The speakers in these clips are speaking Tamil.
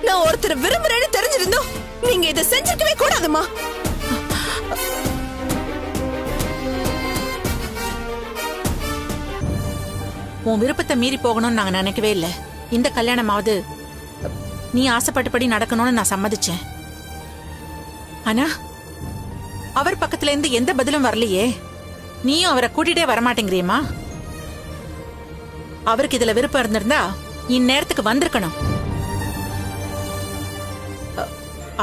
நான் ஒருத்தர் விரும்புறேன்னு தெரிஞ்சிருந்தோம் நீங்க இதை செஞ்சிருக்கவே கூடாதுமா. உன் விருப்பத்தை மீறி போகணும்னு நாங்க நினைக்கவே இல்லை. இந்த கல்யாணமாவது நீ ஆசைப்பட்டபடி நடக்கணும்னு நான் சம்மதிச்சேன். ஆனா அவர் பக்கத்துல இருந்து எந்த பதிலும் வரலையே. நீயும் அவரை கூட்டிட்டே வரமாட்டேங்கிறியம்மா. அவருக்கு இதுல விருப்பம் இருந்திருந்தா இந்நேரத்துக்கு வந்திருக்கணும்.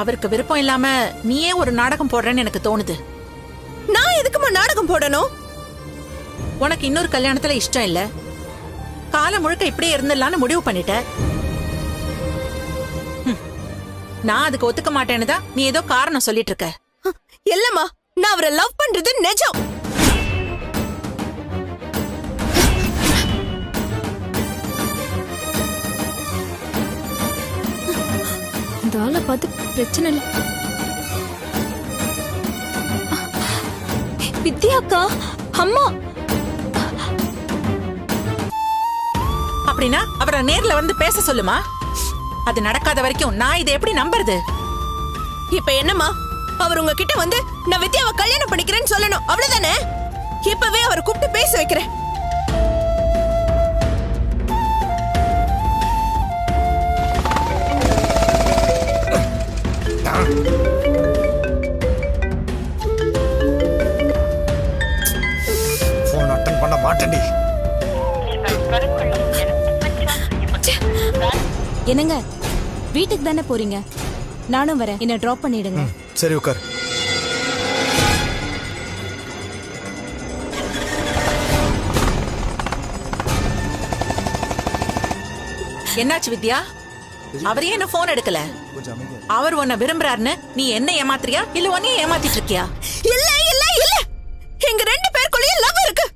அவருக்கு விருப்பம் இல்லாம நீயே ஒரு நாடகம் போடுறேன்னு எனக்கு தோணுது. நான் எதுக்குமா நாடகம் போடணும்? உனக்கு இன்னொரு கல்யாணத்துல இஷ்டம் இல்ல, காலம் முழுக்க இப்படியே இருந்துடலான்னு முடிவு பண்ணிட்ட. நான் அதுக்கு ஒத்துக்க மாட்டேன்னு தான் நீ ஏதோ காரணம் சொல்லிட்டு இருக்க. இல்லம்மா, நான் அவரை லவ் பண்றது நிஜம். இந்த ஆளை பார்த்து பிரச்சனை இல்லை. வித்யாக்கா, அம்மா. அப்படின்னா அவரை நேர்ல வந்து பேச சொல்லுமா. அது நடக்காத வரைக்கும் நான் இதை எப்படி நம்புறது? இப்ப என்னம்மா, அவர் உங்ககிட்ட வந்து நான் வித்யாவை கல்யாணம் பண்ணிக்கிறேன்னு சொல்லணும், அவ்வளவுதானே? இப்பவே அவரை கூப்பிட்டு பேச வைக்கிறேன். போன் அட்டன் பண்ண மாட்டேன்டி. என்னங்க, வீட்டுக்கு தானே போறீங்க? நானும் வரேன், என்ன டிராப் பண்ணிடுங்க. சரி உட்கார். என்னாச்சு வித்யா? அவரே என்ன போன் எடுக்கல? அவர் உன்னை விரும்புறாருன்னு நீ என்ன ஏமாத்துறியா இல்ல உன்னையே ஏமாத்திட்டு இருக்கியா? இல்ல இல்ல இல்ல, எங்க ரெண்டு பேருக்குள்ளேயும் லவ் இருக்கு.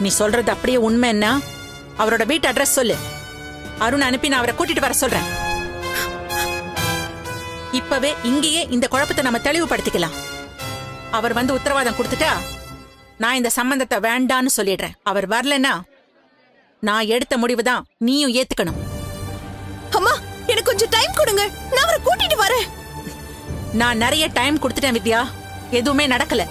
நீ சொல்றது அப்படியே உண்மை என்ன? அவரோட வீட்டு அட்ரஸ் சொல்லு. அருண் அனுப்பி நான் அவரை கூட்டிட்டு வர சொல்றேன். இப்பவே இங்கேயே இந்த குழப்பத்தை நம்ம தெளிவுபடுத்திக்கலாம். அவர் வந்து உத்தரவாதம் கொடுத்துட்டா நான் இந்த சம்பந்தத்தை வேண்டான்னு சொல்லிடுறேன். அவர் வரலன்னா நான் எடுத்த முடிவுதான் நீயும் ஏத்துக்கணும். அம்மா, எனக்கு கொஞ்சம் டைம் கொடுங்க, நான் அவரை கூட்டிட்டு வரேன். நான் நிறைய டைம் கொடுத்துட்டேன் வித்யா, எதுவுமே நடக்கல.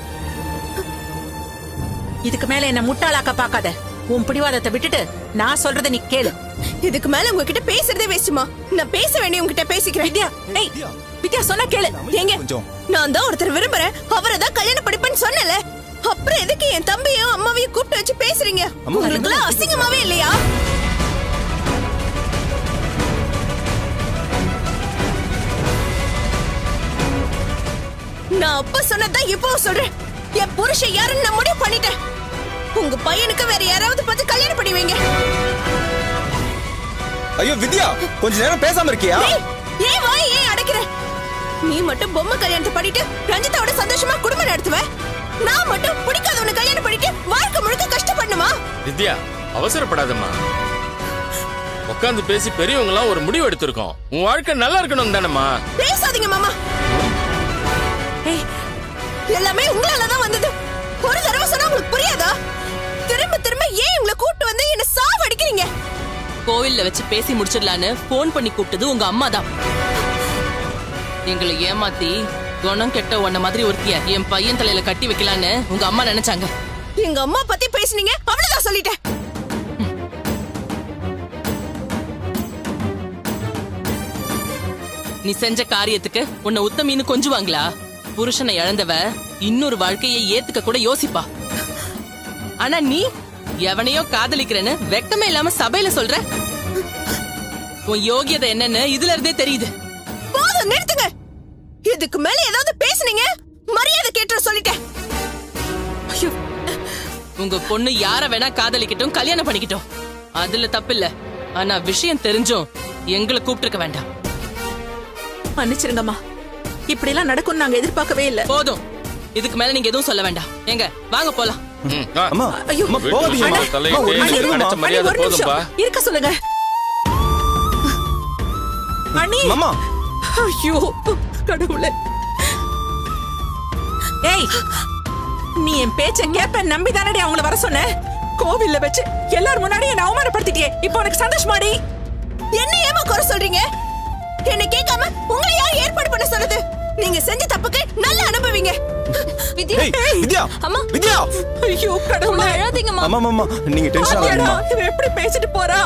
இதுக்கு மேல என்ன முட்டாளாக்க பாக்காத. உன் பிடிவாதத்தை விட்டுட்டு நான் சொல்றத நீ கேளு. இதுக்கு மேல உங்ககிட்ட பேசுறதே வேஸ்ட்மா. நான் பேச வேண்டிய உங்ககிட்ட பேசிக்கிறேன். வித்யா, ஏய் வித்யா, சொன்னா கேளு. ஏங்க, நான் தான் ஒருத்தர் விரும்புறேன், அவரை தான் கல்யாணம் படிப்பேன்னு சொன்னல. அப்புறம் எதுக்கு என் தம்பியும் அம்மாவையும் கூப்பிட்டு வச்சு பேசுறீங்க? உங்களுக்கு அசிங்கமாவே இல்லையா? நான் அப்ப சொன்னதான் இப்பவும் சொல்றேன். என் புருஷன் யாருன்னு நான் முடிவு பண்ணிட்டேன். உங்க பையனுக்கு வேற யாராவது பார்த்து கல்யாணம் பண்ணி வைங்க. ஐயோ வித்யா, கொஞ்ச நேரம் பேசாம இருக்கியா? ஏன் வாய் ஏன் அடைக்கிற? நீ மட்டும் பொம்மை கல்யாணத்தை பண்ணிட்டு ரஞ்சிதாவோட சந்தோஷமா குடும்பம் நடத்துவ. நான் மட்டும் பிடிக்காதவனை கல்யாணம் பண்ணிட்டு வாழ்க்கை முழுக்க கஷ்டப்படணுமா? வித்யா, அவசரப்படாதம்மா. உட்காந்து பேசி பெரியவங்களாம் ஒரு முடிவு எடுத்திருக்கோம். உன் வாழ்க்கை நல்லா இருக்கணும் தானம்மா. பேசாதீங்க மாமா. எல்லாமே உங்களாலதான் வந்தது. ஒரு தடவை சொன்னா உங்களுக்கு புரியாதா? திரும்ப திரும்ப ஏன் உங்களை கூப்பிட்டு வந்து என்ன சாவடிக்கிறீங்க? கோவில்ல வச்சு பேசி முடிச்சிடலான்னு போன் பண்ணி கூப்பிட்டது உங்க அம்மா தான். எங்களை ஏமாத்தி குணம் கெட்ட உன்ன மாதிரி ஒருத்திய என் பையன் தலையில கட்டி வைக்கலான்னு உங்க அம்மா நினைச்சாங்க. எங்க அம்மா பத்தி பேசுனீங்க, அவ்வளவுதான் சொல்லிட்டேன். நீ செஞ்ச காரியத்துக்கு உன்னை உத்தமின்னு கொஞ்சுவாங்களா? புருஷனை இழந்தவ இன்னொரு வாழ்க்கையை ஏத்துக்க கூட யோசிப்பா. ஆனா நீ எவனையோ காதலிக்கிறேன்னு வெக்கமே இல்லாம சபையில சொல்ற. உன் யோகியதை என்னன்னு இதுல இருந்தே தெரியுது. போதும், நிறுத்துங்க. இதுக்கு மேல ஏதாவது பேசுனீங்க மரியாதை கேட்டு சொல்லிட்டேன். உங்க பொண்ணு யார வேணா காதலிக்கட்டும், கல்யாணம் பண்ணிக்கிட்டோம், அதுல தப்பில்ல. ஆனா விஷயம் தெரிஞ்சும் எங்களை கூப்பிட்டு வேண்டாம். மன்னிச்சிருங்கம்மா, இப்படி எல்லாம் நடக்கும் நாங்க எதிர்பார்க்கவே இல்ல. போதும், இதுக்கு மேல நீங்க எதுவும் சொல்ல வேண்டாம். எங்க வாங்க போலாம். அம்மா, ஐயோ, அம்மா போகாதீங்க. அண்ணா, தலையை அம்மா, ஒரு நிமிஷம் இருங்கம்மா. கிடைச்ச மரியாதை ஒரு நிமிஷம் போதும்பா. இருக்க சொல்லுங்க. அண்ணி, அம்மா, ஐயோ கடவுளே. ஏய், நீ என் பேச்ச கேப்ப நம்பி தானடி அவங்கள வர சொன்ன. கோவில்ல வச்சு எல்லாரும் முன்னாடி என்ன அவமானப்படுத்திட்டியே. இப்போ உனக்கு சந்தோஷமாடி? என்ன ஏமா குறை சொல்றீங்க? என்ன கேட்காம உங்களை யார் ஏற்பாடு பண்ண சொன்னது? நீங்க செஞ்ச தப்புக்கு நல்ல அனுபவிங்க. வித்யா ஏய் வித்யா அம்மா. வித்யா ஐயோ கடவுளே. அழாதீங்கம்மா. அம்மா அம்மா நீங்க டென்ஷன் பாத்தியாடா, ஆகாதீங்கம்மா. இவ எப்படி பேசிட்டு போறா?